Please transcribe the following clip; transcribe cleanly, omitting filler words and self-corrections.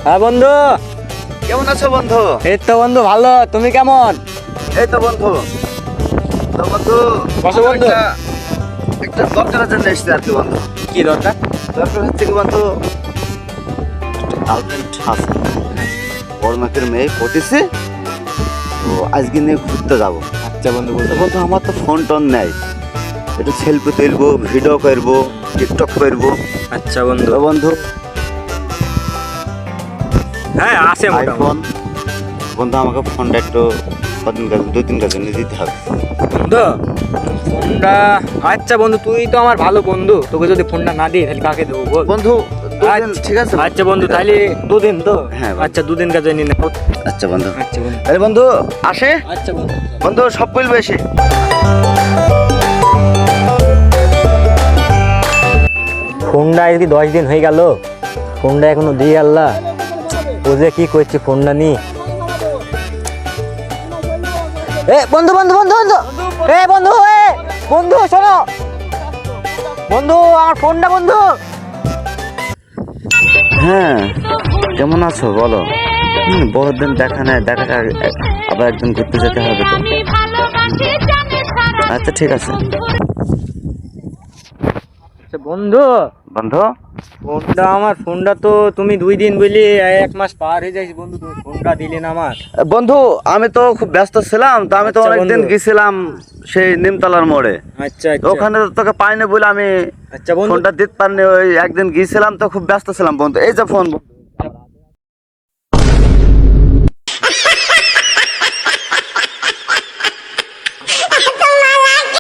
হ্যাঁ বন্ধু, কেমন আছো বন্ধু? এই তো বন্ধু ভালো, তুমি কেমন? এই তো বন্ধু। তো বন্ধু, বসো বন্ধু। একটা দরকারের জন্য এসেছি আর কি বন্ধু। কি দরকার? দরকার হচ্ছে কি বন্ধু, একটা গার্লফ্রেন্ড আছে, বড় মাকের মেয়ে পটেছে, তো আজকে নিয়ে ঘুরতে যাবো। আচ্ছা বন্ধু তো বলতো। বন্ধু আমার তো ফোন টোন নেই, একটু সেলফি তুলবো, ভিডিও করবো, টিকটক করবো। আচ্ছা বন্ধু। তো বন্ধু হ্যাঁ আছে মোটামুটি। আইফোন, বন্ধু আমাকে ফোনটা একটু কদিন কাজ 2-3 কাজ নিয়ে দিতে হবে। বন্ধু ফোনটা, আচ্ছা বন্ধু তুই তো আমার ভালো বন্ধু, তোকে যদি ফোনটা না দিই তাহলে কাকে দেবো বল? বন্ধু 2 দিন ঠিক আছে? আচ্ছা বন্ধু তাহলে 2 দিন তো? হ্যাঁ বন্ধু। আচ্ছা 2 দিন কাজে নিয়ে নাও। আচ্ছা বন্ধু, আচ্ছা বন্ধু। তাহলে বন্ধু আসে। আচ্ছা বন্ধু। বন্ধু সব বলবে এসে। ফোনটা আজকে 10 দিন হয়ে গেল, ফোনটা এখনো দিয়ে আল্লাহ, ও যে কি করছে ফোনটা নি। এ বন্ধু বন্ধু বন্ধু বন্ধু, এ বন্ধু, এ বন্ধু শোনো বন্ধু, আমার ফোনটা বন্ধু। হ্যাঁ, কেমন আছো বলো? বহুদিন দেখা নাই, দেখা যাক, আবার একদিন ঘুরতে যেতে হবে তো। আচ্ছা ঠিক আছে আচ্ছা বন্ধু, বন্ধু। ফোনটা তো তুমি 2 দিন বলি 1 মাস পার হয়ে যাইছে বন্ধু, তুমি ফোনটা দিলে না আমার। বন্ধু আমি তো খুব ব্যস্ত ছিলাম, তো আমি তো আচ্ছা অনেকদিন বন্ধু। গেছিলাম সেই নিমতলার মোড়ে। আচ্ছা তো ওখানে তো তোকে পাইনি বলে আমি আচ্ছা বন্ধু। ফোনটা দিতে পারিনি। ওই একদিন গিয়েছিলাম তো খুব ব্যস্ত ছিলাম বন্ধু। এই যে ফোন বন্ধু।